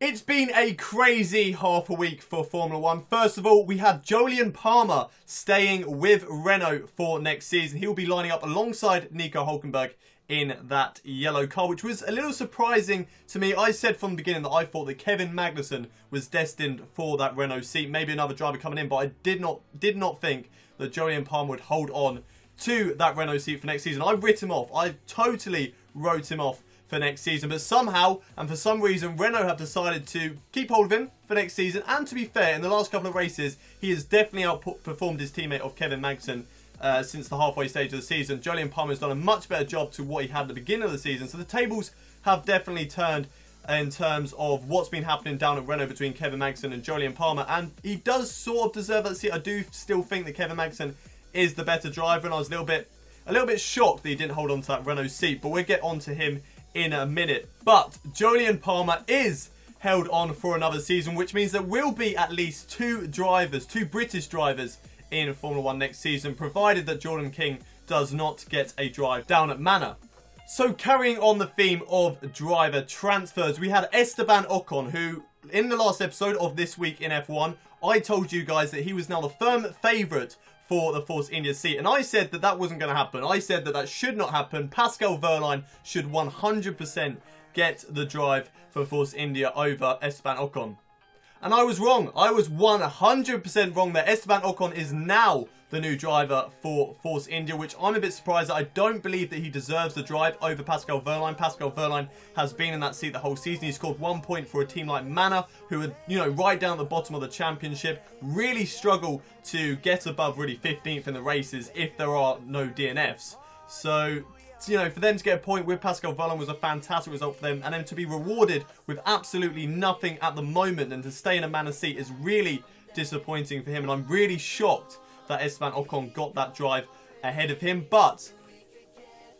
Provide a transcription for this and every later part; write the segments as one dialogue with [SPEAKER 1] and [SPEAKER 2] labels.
[SPEAKER 1] It's been a crazy half a week for Formula 1. First of all, we had Joylon Palmer staying with Renault for next season. He will be lining up alongside Nico Hülkenberg in that yellow car, which was a little surprising to me. I said from the beginning that I thought that Kevin Magnussen was destined for that Renault seat. Maybe another driver coming in, but I did not think that Joylon Palmer would hold on to that Renault seat for next season. I writ him off. I totally wrote him off for next season, but somehow and for some reason Renault have decided to keep hold of him for next season. And to be fair, in the last couple of races he has definitely outperformed his teammate of Kevin Magnussen since the halfway stage of the season. Joylon Palmer has done a much better job to what he had at the beginning of the season, so the tables have definitely turned in terms of what's been happening down at Renault between Kevin Magnussen and Joylon Palmer, and he does sort of deserve that seat. I do still think that Kevin Magnussen is the better driver, and I was a little bit shocked that he didn't hold on to that Renault seat, but we'll get on to him in a minute. But Joylon Palmer is held on for another season, which means there will be at least two British drivers in Formula 1 next season, provided that Jordan King does not get a drive down at Massa. So carrying on the theme of driver transfers, we had Esteban Ocon, who in the last episode of This Week in F1, I told you guys that he was now the firm favourite for the Force India seat, and I said that that wasn't going to happen. I said that that should not happen. Pascal Wehrlein should 100% get the drive for Force India over Esteban Ocon. And I was wrong. I was 100% wrong there. Esteban Ocon is now the new driver for Force India, which I'm a bit surprised at. I don't believe that he deserves the drive over Pascal Wehrlein. Pascal Wehrlein has been in that seat the whole season. He scored 1 point for a team like Massa, who are, right down at the bottom of the championship, really struggle to get above really 15th in the races if there are no DNFs. So, for them to get a point with Pascal Wehrlein was a fantastic result for them, and then to be rewarded with absolutely nothing at the moment and to stay in a Massa seat is really disappointing for him, and I'm really shocked that Esteban Ocon got that drive ahead of him. But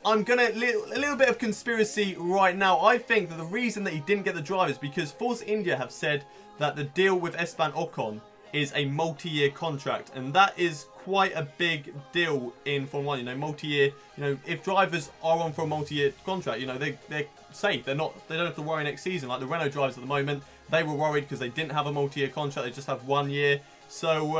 [SPEAKER 1] I'm going to a little bit of conspiracy right now. I think that the reason that he didn't get the drive is because Force India have said that the deal with Esteban Ocon is a multi-year contract, and that is quite a big deal in Formula 1. Multi-year, if drivers are on for a multi-year contract, they're safe. They don't have to worry next season. Like the Renault drivers at the moment, they were worried because they didn't have a multi-year contract. They just have 1 year. So,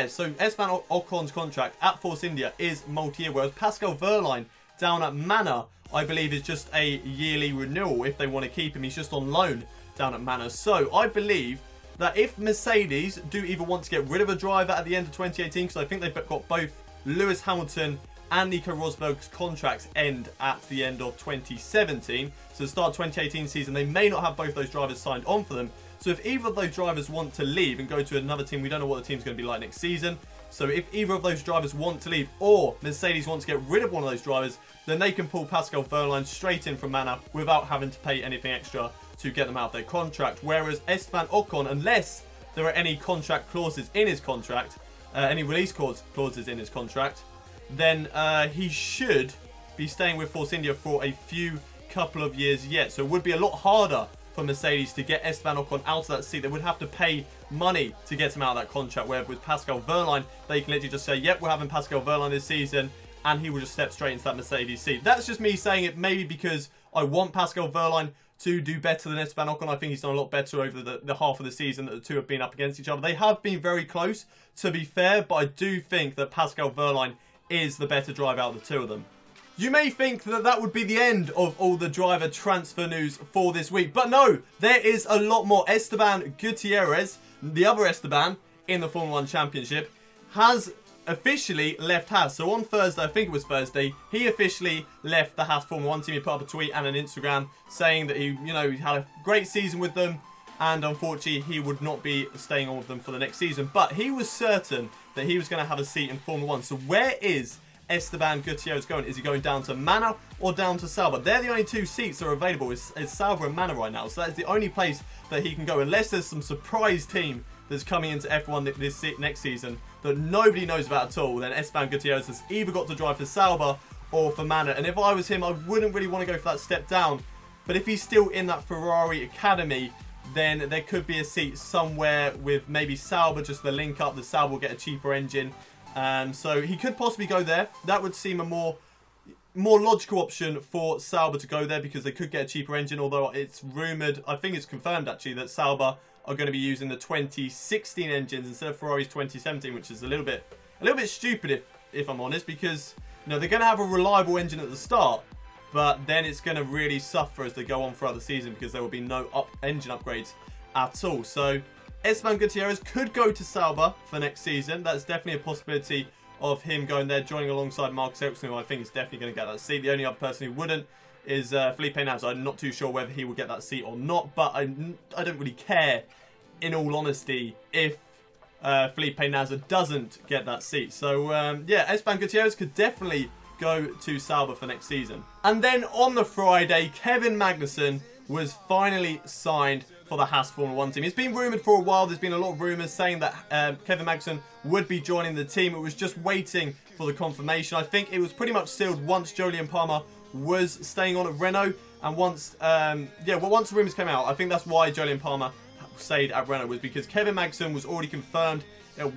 [SPEAKER 1] so Esteban Ocon's contract at Force India is multi-year, whereas Pascal Wehrlein down at Massa, I believe, is just a yearly renewal if they want to keep him. He's just on loan down at Massa. So, I believe that if Mercedes do either want to get rid of a driver at the end of 2018, because I think they've got both Lewis Hamilton and Nico Rosberg's contracts end at the end of 2017. So, the start of 2018 season, they may not have both those drivers signed on for them. So if either of those drivers want to leave and go to another team, we don't know what the team's going to be like next season. So if either of those drivers want to leave, or Mercedes want to get rid of one of those drivers, then they can pull Pascal Wehrlein straight in from Massa without having to pay anything extra to get them out of their contract. Whereas Esteban Ocon, unless there are any contract clauses in his contract, any release clauses in his contract, then he should be staying with Force India for a couple of years yet. So it would be a lot harder for Mercedes to get Esteban Ocon out of that seat. They would have to pay money to get him out of that contract, where with Pascal Wehrlein, they can literally just say, yep, we're having Pascal Wehrlein this season, and he will just step straight into that Mercedes seat. That's just me saying it, maybe because I want Pascal Wehrlein to do better than Esteban Ocon. I think he's done a lot better over the half of the season that the two have been up against each other. They have been very close, to be fair, but I do think that Pascal Wehrlein is the better driver out of the two of them. You may think that that would be the end of all the driver transfer news for this week. But no, there is a lot more. Esteban Gutierrez, the other Esteban in the Formula 1 Championship, has officially left Haas. So on Thursday, I think it was Thursday, he officially left the Haas Formula 1 team. He put up a tweet and an Instagram saying that he had a great season with them, and unfortunately he would not be staying on with them for the next season. But he was certain that he was going to have a seat in Formula 1. So where is Esteban Gutierrez going? Is he going down to Massa or down to Sauber? They're the only two seats that are available. It's Sauber and Massa right now. So that is the only place that he can go, unless there's some surprise team that's coming into F1 this next season that nobody knows about at all. Then Esteban Gutierrez has either got to drive for Sauber or for Massa. And if I was him, I wouldn't really want to go for that step down. But if he's still in that Ferrari Academy, then there could be a seat somewhere with maybe Sauber, just the link up. The Sauber will get a cheaper engine. So he could possibly go there. That would seem a more more logical option for Sauber to go there because they could get a cheaper engine, although it's rumoured, I think it's confirmed actually, that Sauber are going to be using the 2016 engines instead of Ferrari's 2017, which is a little bit stupid if I'm honest, because they're going to have a reliable engine at the start, but then it's going to really suffer as they go on throughout the season because there will be no engine upgrades at all. So Esteban Gutierrez could go to Sauber for next season. That's definitely a possibility of him going there, joining alongside Marcus Ericsson, who I think is definitely going to get that seat. The only other person who wouldn't is Felipe Nasr. I'm not too sure whether he will get that seat or not, but I don't really care, in all honesty, if Felipe Nasr doesn't get that seat. So, yeah, Esteban Gutierrez could definitely go to Sauber for next season. And then on the Friday, Kevin Magnussen was finally signed for the Haas Formula 1 team. It's been rumoured for a while. There's been a lot of rumours saying that Kevin Magnussen would be joining the team. It was just waiting for the confirmation. I think it was pretty much sealed once Joylon Palmer was staying on at Renault. And once, once the rumours came out, I think that's why Joylon Palmer stayed at Renault, was because Kevin Magnussen was already confirmed.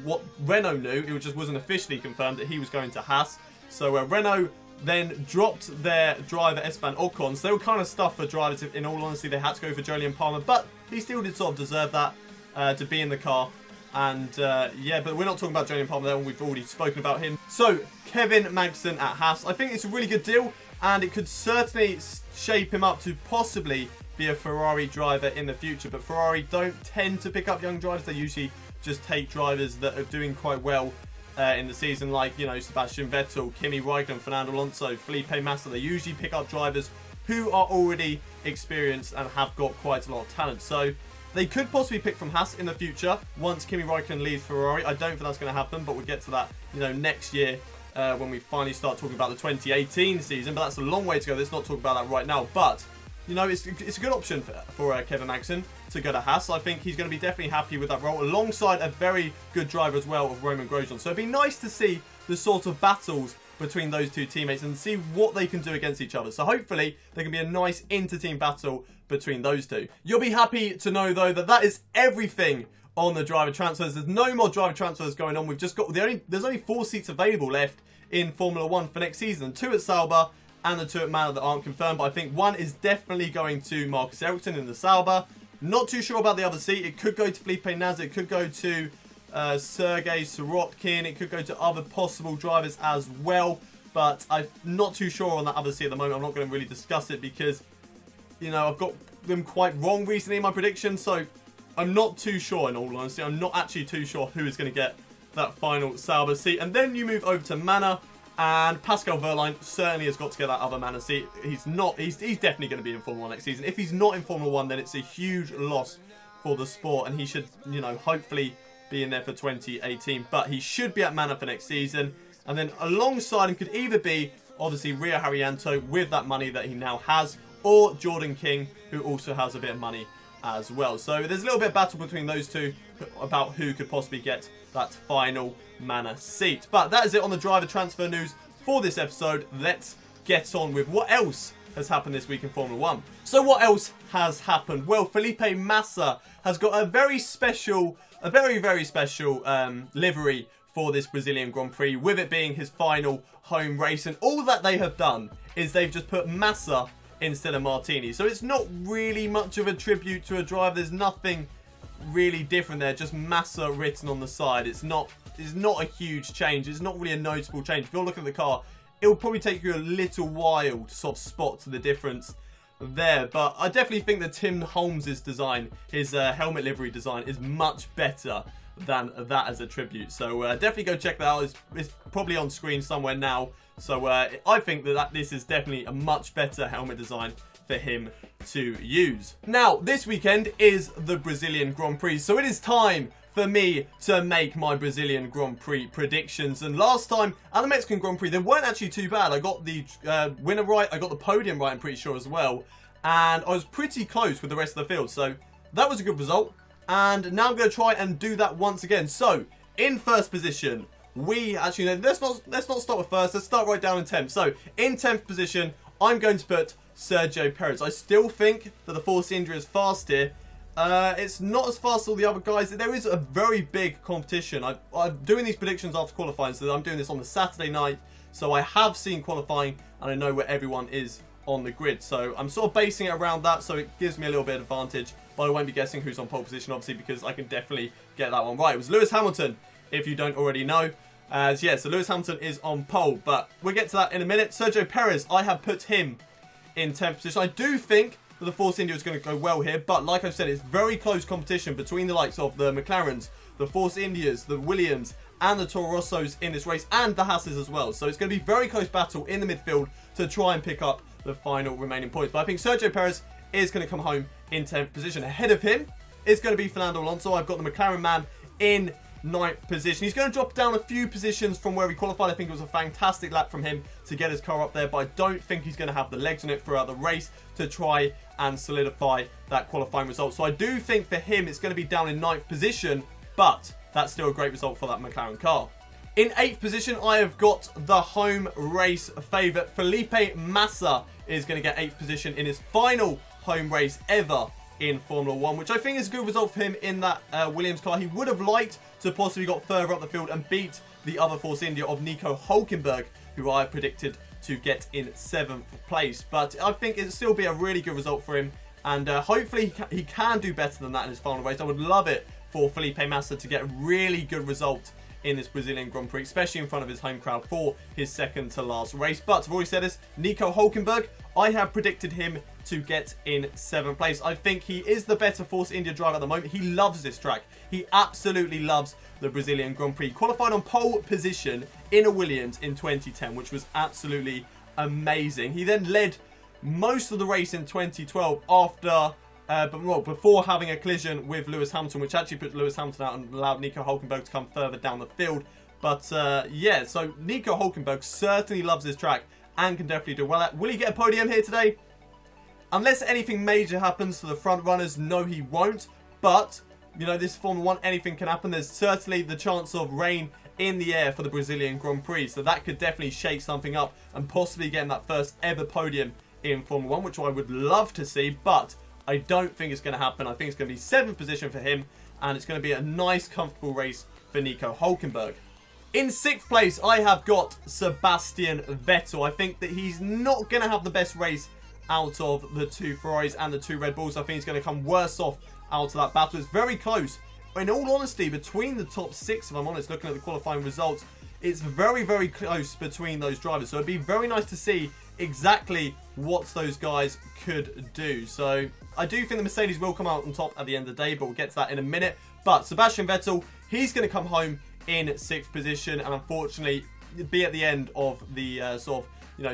[SPEAKER 1] What Renault knew, it just wasn't officially confirmed that he was going to Haas. So Renault then dropped their driver Esteban Ocon. So they were kind of stuffed for drivers. In all honesty, they had to go for Joylon Palmer, but he still did sort of deserve that to be in the car. And yeah, but we're not talking about Joylon Palmer there, we've already spoken about him. So Kevin Magnussen at Haas, I think it's a really good deal, and it could certainly shape him up to possibly be a Ferrari driver in the future. But Ferrari don't tend to pick up young drivers. They usually just take drivers that are doing quite well in the season, like, Sebastian Vettel, Kimi Raikkonen, Fernando Alonso, Felipe Massa. They usually pick up drivers who are already experienced and have got quite a lot of talent. So they could possibly pick from Haas in the future once Kimi Raikkonen leaves Ferrari. I don't think that's going to happen, but we'll get to that, next year when we finally start talking about the 2018 season. But that's a long way to go. Let's not talk about that right now. But it's a good option for Kevin Magnussen to go to Haas. I think he's going to be definitely happy with that role, alongside a very good driver as well of Roman Grosjean. So it'd be nice to see the sort of battles between those two teammates and see what they can do against each other. So hopefully there can be a nice inter-team battle between those two. You'll be happy to know, though, that is everything on the driver transfers. There's no more driver transfers going on. We've just got there's only 4 seats available left in Formula 1 for next season. 2 at Sauber and the 2 at Massa that aren't confirmed, but I think one is definitely going to Marcus Ericsson in the Sauber. Not too sure about the other seat. It could go to Felipe Nasr. It could go to Sergei Sirotkin. It could go to other possible drivers as well, but I'm not too sure on that other seat at the moment. I'm not going to really discuss it because, I've got them quite wrong recently in my predictions, so I'm not too sure, in all honesty. I'm not actually too sure who is going to get that final Sauber seat. And then you move over to Mana, and Pascal Wehrlein certainly has got to get that other Mana seat. He's definitely going to be in Formula 1 next season. If he's not in Formula 1, then it's a huge loss for the sport, and he should, hopefully be in there for 2018. But he should be at Mana for next season. And then alongside him could either be, obviously, Rio Haryanto with that money that he now has, or Jordan King, who also has a bit of money as well. So there's a little bit of battle between those two about who could possibly get that final Mana seat. But that is it on the driver transfer news for this episode. Let's get on with what else has happened this week in Formula 1. So what else has happened? Well, Felipe Massa has got a very, very special livery for this Brazilian Grand Prix, with it being his final home race. And all that they have done is they've just put Massa instead of Martini. So it's not really much of a tribute to a driver. There's nothing really different there, just Massa written on the side. It's not a huge change. It's not really a noticeable change. If you're looking at the car, it will probably take you a little while to sort of spot the difference there. But I definitely think that Tim Holmes' design, his helmet livery design, is much better than that as a tribute. So definitely go check that out. It's probably on screen somewhere now. So I think that this is definitely a much better helmet design for him to use. Now, this weekend is the Brazilian Grand Prix, so it is time for me to make my Brazilian Grand Prix predictions. And last time at the Mexican Grand Prix, they weren't actually too bad. I got the winner right, I got the podium right, I'm pretty sure, as well. And I was pretty close with the rest of the field, so that was a good result. And now I'm going to try and do that once again. So, in first position, let's not start with first, let's start right down in 10th. So, in 10th position, I'm going to put Sergio Perez. I still think that the Force injury is fast here, It's not as fast as all the other guys. There is a very big competition. I'm doing these predictions after qualifying, so I'm doing this on the Saturday night. So I have seen qualifying, and I know where everyone is on the grid. So I'm sort of basing it around that, so it gives me a little bit of advantage. But I won't be guessing who's on pole position, obviously, because I can definitely get that one right. It was Lewis Hamilton, if you don't already know. So Lewis Hamilton is on pole, but we'll get to that in a minute. Sergio Perez, I have put him in 10th position. I do think that the Force India is going to go well here, but like I've said, it's very close competition between the likes of the McLarens, the Force Indias, the Williams, and the Toro Rossos in this race, and the Haas's as well. So it's going to be a very close battle in the midfield to try and pick up the final remaining points. But I think Sergio Perez is going to come home in 10th position. Ahead of him is going to be Fernando Alonso. I've got the McLaren man in 9th position. He's going to drop down a few positions from where he qualified. I think it was a fantastic lap from him to get his car up there, but I don't think he's going to have the legs on it throughout the race to try and solidify that qualifying result. So I do think for him it's going to be down in 9th position, but that's still a great result for that McLaren car. In 8th position, I have got the home race favourite. Felipe Massa is going to get 8th position in his final home race ever in Formula 1, which I think is a good result for him in that Williams car. He would have liked to possibly got further up the field and beat the other Force India of Nico Hülkenberg, who I predicted to get in 7th place. But I think it'll still be a really good result for him, and hopefully he can do better than that in his final race. I would love it for Felipe Massa to get a really good result in this Brazilian Grand Prix, especially in front of his home crowd for his second to last race. But I've already said this, Nico Hülkenberg, I have predicted him to get in 7th place. I think he is the better Force India driver at the moment. He loves this track. He absolutely loves the Brazilian Grand Prix. Qualified on pole position in a Williams in 2010, which was absolutely amazing. He then led most of the race in 2012 before having a collision with Lewis Hamilton, which actually put Lewis Hamilton out and allowed Nico Hülkenberg to come further down the field. But yeah, so Nico Hülkenberg certainly loves this track and can definitely do well at. Will he get a podium here today? Unless anything major happens to the front runners, no, he won't. But, you know, this Formula 1, anything can happen. There's certainly the chance of rain in the air for the Brazilian Grand Prix. So that could definitely shake something up and possibly getting that first ever podium in Formula 1, which I would love to see. But I don't think it's going to happen. I think it's going to be 7th position for him, and it's going to be a nice, comfortable race for Nico Hülkenberg. In 6th place, I have got Sebastian Vettel. I think that he's not going to have the best race out of the two Ferraris and the two Red Bulls. I think he's going to come worse off out of that battle. It's very close. In all honesty, between the top 6, if I'm honest, looking at the qualifying results, it's very, very close between those drivers. So it'd be very nice to see exactly what those guys could do. So I do think the Mercedes will come out on top at the end of the day, but we'll get to that in a minute. But Sebastian Vettel, he's going to come home in 6th position and unfortunately be at the end of the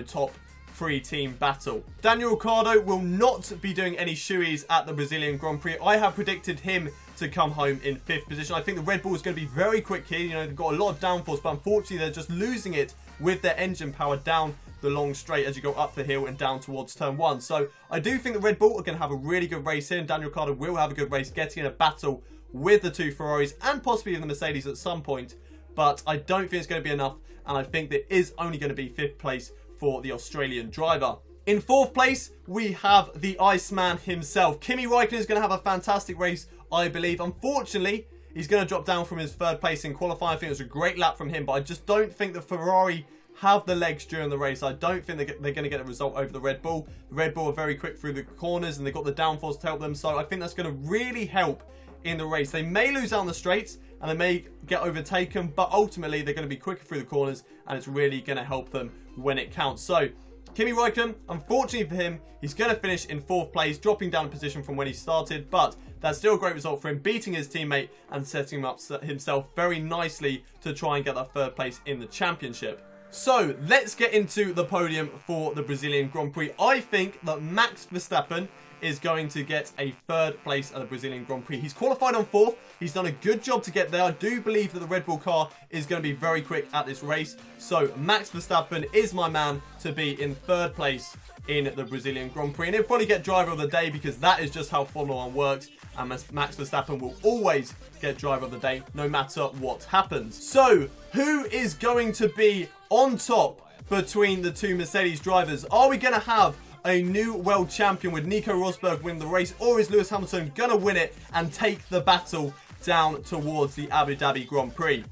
[SPEAKER 1] top 3-team battle. Daniel Ricciardo will not be doing any shoeies at the Brazilian Grand Prix. I have predicted him to come home in 5th position. I think the Red Bull is going to be very quick here. You know, they've got a lot of downforce, but unfortunately they're just losing it with their engine power down the long straight as you go up the hill and down towards turn 1. So I do think the Red Bull are going to have a really good race here, and Daniel Ricciardo will have a good race getting in a battle with the two Ferraris and possibly the Mercedes at some point. But I don't think it's going to be enough, and I think there is only going to be 5th place for the Australian driver. In 4th place, we have the Iceman himself. Kimi Räikkönen is going to have a fantastic race, I believe. Unfortunately, he's going to drop down from his 3rd place in qualifying. I think it was a great lap from him, but I just don't think the Ferrari have the legs during the race. I don't think they're going to get a result over the Red Bull. The Red Bull are very quick through the corners, and they've got the downforce to help them. So I think that's going to really help in the race. They may lose out on the straights, and they may get overtaken, but ultimately they're going to be quicker through the corners, and it's really going to help them when it counts. So Kimi Räikkönen, unfortunately for him, he's going to finish in 4th place, dropping down a position from when he started, but that's still a great result for him, beating his teammate and setting him up himself very nicely to try and get that 3rd place in the championship. So let's get into the podium for the Brazilian Grand Prix. I think that Max Verstappen is going to get a 3rd place at the Brazilian Grand Prix. He's qualified on 4th. He's done a good job to get there. I do believe that the Red Bull car is going to be very quick at this race. So Max Verstappen is my man to be in 3rd place in the Brazilian Grand Prix. And he'll probably get driver of the day because that is just how Formula 1 works. And Max Verstappen will always get driver of the day no matter what happens. So who is going to be on top between the two Mercedes drivers? Are we going to have a new world champion with Nico Rosberg win the race, or is Lewis Hamilton going to win it and take the battle down towards the Abu Dhabi Grand Prix?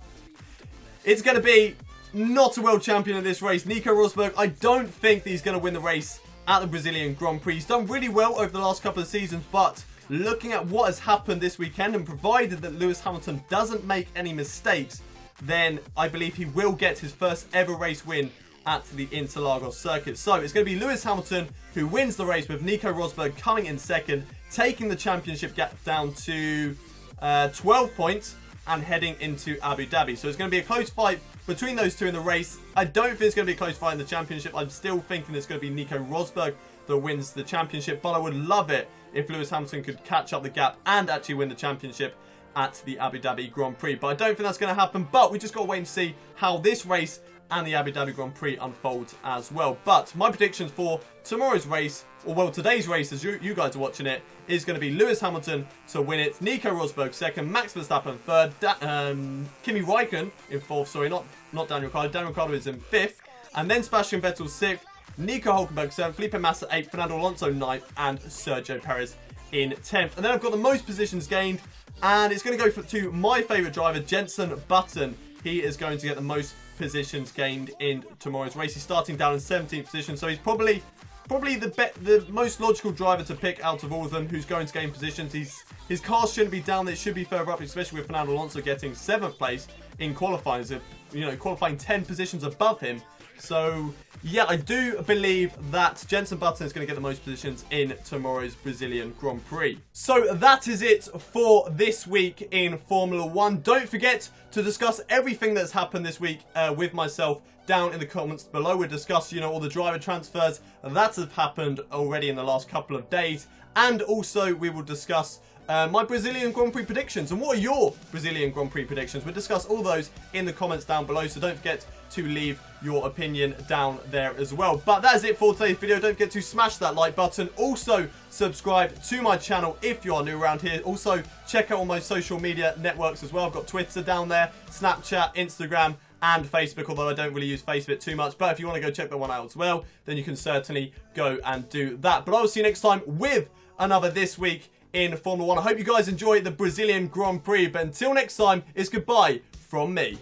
[SPEAKER 1] It's going to be not a world champion in this race. Nico Rosberg, I don't think that he's going to win the race at the Brazilian Grand Prix. He's done really well over the last couple of seasons, but looking at what has happened this weekend, and provided that Lewis Hamilton doesn't make any mistakes, then I believe he will get his first ever race win at the Interlagos circuit. So it's going to be Lewis Hamilton who wins the race, with Nico Rosberg coming in second, taking the championship gap down to 12 points and heading into Abu Dhabi. So it's going to be a close fight between those two in the race. I don't think it's going to be a close fight in the championship. I'm still thinking it's going to be Nico Rosberg that wins the championship, but I would love it if Lewis Hamilton could catch up the gap and actually win the championship at the Abu Dhabi Grand Prix. But I don't think that's going to happen, but we just got to wait and see how this race and the Abu Dhabi Grand Prix unfolds as well. But my predictions for tomorrow's race, or well, today's race as you guys are watching it, is going to be Lewis Hamilton to win it, Nico Rosberg second, Max Verstappen third, Kimi Räikkönen in fourth, sorry, not Daniel Ricciardo. Daniel Ricciardo is in fifth, and then Sebastian Vettel sixth, Nico Hülkenberg seventh, Felipe Massa eighth, Fernando Alonso ninth, and Sergio Perez in 10th. And then I've got the most positions gained, and it's going to go to my favourite driver, Jenson Button. He is going to get the most positions gained in tomorrow's race. He's starting down in 17th position, so he's probably the most logical driver to pick out of all of them who's going to gain positions. His car shouldn't be down there, it should be further up, especially with Fernando Alonso getting 7th place in qualifying, so, qualifying 10 positions above him. So, yeah, I do believe that Jenson Button is going to get the most positions in tomorrow's Brazilian Grand Prix. So, that is it for this week in Formula 1. Don't forget to discuss everything that's happened this week with myself down in the comments below. We'll discuss, all the driver transfers that have happened already in the last couple of days. And also, we will discuss my Brazilian Grand Prix predictions. And what are your Brazilian Grand Prix predictions? We'll discuss all those in the comments down below, so don't forget to leave your opinion down there as well. But that is it for today's video. Don't forget to smash that like button. Also, subscribe to my channel if you are new around here. Also, check out all my social media networks as well. I've got Twitter down there, Snapchat, Instagram, and Facebook, although I don't really use Facebook too much. But if you want to go check that one out as well, then you can certainly go and do that. But I will see you next time with another This Week in Formula 1. I hope you guys enjoy the Brazilian Grand Prix. But until next time, it's goodbye from me.